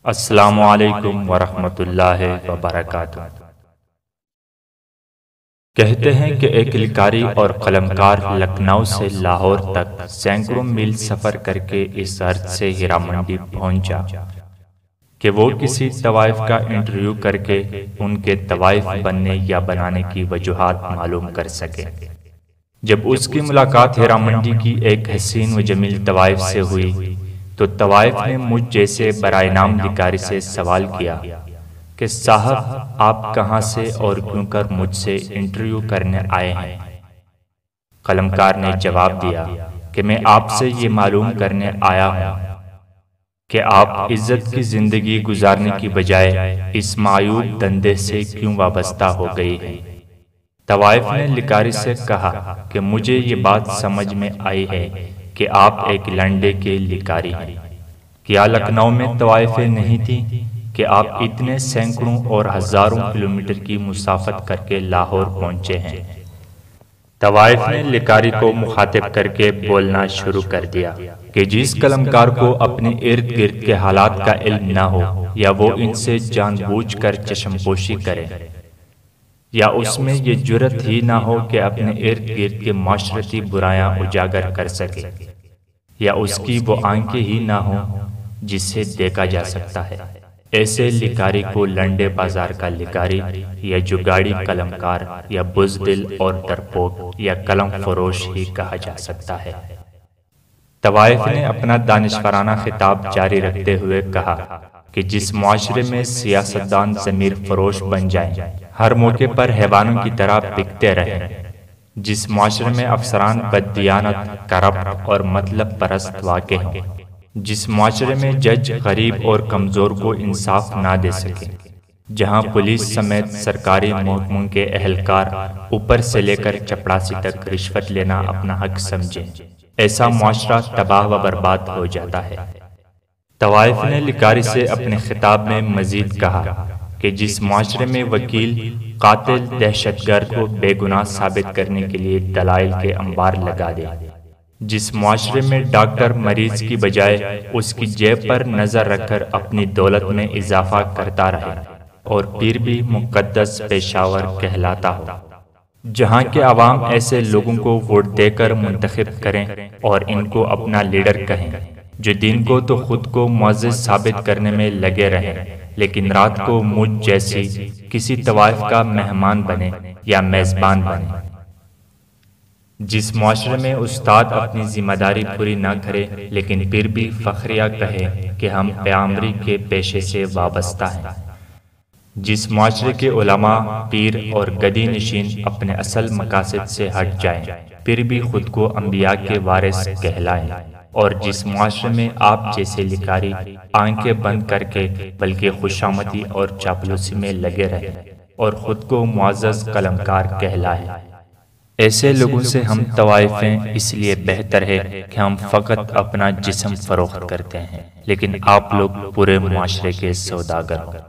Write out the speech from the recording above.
السلام علیکم ورحمۃ اللہ وبرکاتہ۔ کہتے ہیں کہ ایک لکاری اور قلمکار لکھنؤ سے لاہور تک سینکڑوں میل سفر کر کے اس عرض سے ہیرا منڈی پہنچا کہ وہ کسی طوائف کا انٹرویو کر کے ان کے طوائف بننے یا بنانے کی وجوہات معلوم کر سکے۔ جب اس کی ملاقات ہیرا منڈی کی ایک حسین و جمیل طوائف سے ہوئی تو طوائف نے مجھ جیسے برائے نام لکاری سے سوال کیا کہ صاحب آپ کہاں سے اور کیوں کر مجھ سے انٹرویو کرنے آئے ہیں؟ قلمکار نے جواب دیا کہ میں آپ سے یہ معلوم کرنے آیا ہوں کہ آپ عزت کی زندگی گزارنے کی بجائے اس معیوب دندے سے کیوں وابستہ ہو گئی ہیں۔ طوائف نے لکاری سے کہا کہ مجھے یہ بات سمجھ میں آئی ہے کہ آپ ایک لنڈے کے لکاری ہیں۔ کیا لکھنؤ میں طوائفیں نہیں تھیں کہ آپ اتنے سینکڑوں اور ہزاروں کلومیٹر کی مسافت کر کے لاہور پہنچے ہیں؟ طوائف نے لکاری کو مخاطب کر کے بولنا شروع کر دیا کہ جس قلمکار کو اپنے ارد گرد کے حالات کا علم نہ ہو یا وہ ان سے جان بوجھ کر چشم پوشی کرے یا اس میں یہ جرت ہی نہ ہو کہ اپنے ارد گرد کے معاشرتی برائیاں اجاگر کر سکے یا اس کی وہ آنکھیں ہی نہ ہوں جس سے دیکھا جا سکتا ہے، ایسے لکاری کو لنڈے بازار کا لکاری یا جگاڑی قلمکار یا بزدل اور ڈرپوک یا قلم فروش ہی کہا جا سکتا ہے۔ طوائف نے اپنا دانشورانہ خطاب جاری رکھتے ہوئے کہا کہ جس معاشرے میں سیاستدان ضمیر فروش بن جائیں، ہر موقع پر حیوانوں کی طرح بکتے رہیں، جس معاشرے میں افسران بددیانت، کرپٹ اور مطلب پرست واقع ہوں، جس معاشرے میں جج غریب اور کمزور کو انصاف نہ دے سکے، جہاں پولیس سمیت سرکاری محکموں کے اہلکار اوپر سے لے کر چپڑاسی تک رشوت لینا اپنا حق سمجھیں، ایسا معاشرہ تباہ و برباد ہو جاتا ہے۔ طوائف نے لکاری سے اپنے خطاب میں مزید کہا کہ جس معاشرے میں وکیل قاتل دہشت گرد کو بے گناہ ثابت کرنے کے لیے دلائل کے انبار لگا دے، جس معاشرے میں ڈاکٹر مریض کی بجائے اس کی جیب پر نظر رکھ کر اپنی دولت میں اضافہ کرتا رہے اور پیر بھی مقدس پیشاور کہلاتا ہو، جہاں کے عوام ایسے لوگوں کو ووٹ دے کر منتخب کریں اور ان کو اپنا لیڈر کہیں، جو دین کو تو خود کو معزز ثابت کرنے میں لگے رہیں لیکن رات کو مجھ جیسی کسی طوائف کا مہمان بنے یا میزبان بنے، جس معاشرے میں استاد اپنی ذمہ داری پوری نہ کرے لیکن پھر بھی فخریہ کہے کہ ہم پیغمبری کے پیشے سے وابستہ ہیں، جس معاشرے کے علماء، پیر اور گدی نشین اپنے اصل مقاصد سے ہٹ جائیں پھر بھی خود کو انبیاء کے وارث کہلائیں، اور جس معاشرے میں آپ جیسے لکاری آنکھیں بند کر کے بلکہ خوشامدی اور چاپلوسی میں لگے رہیں اور خود کو معزز قلمکار کہلائیں، ایسے لوگوں سے ہم طوائفیں اس لیے بہتر ہے کہ ہم فقط اپنا جسم فروخت کرتے ہیں لیکن آپ لوگ پورے معاشرے کے سوداگر ہوں۔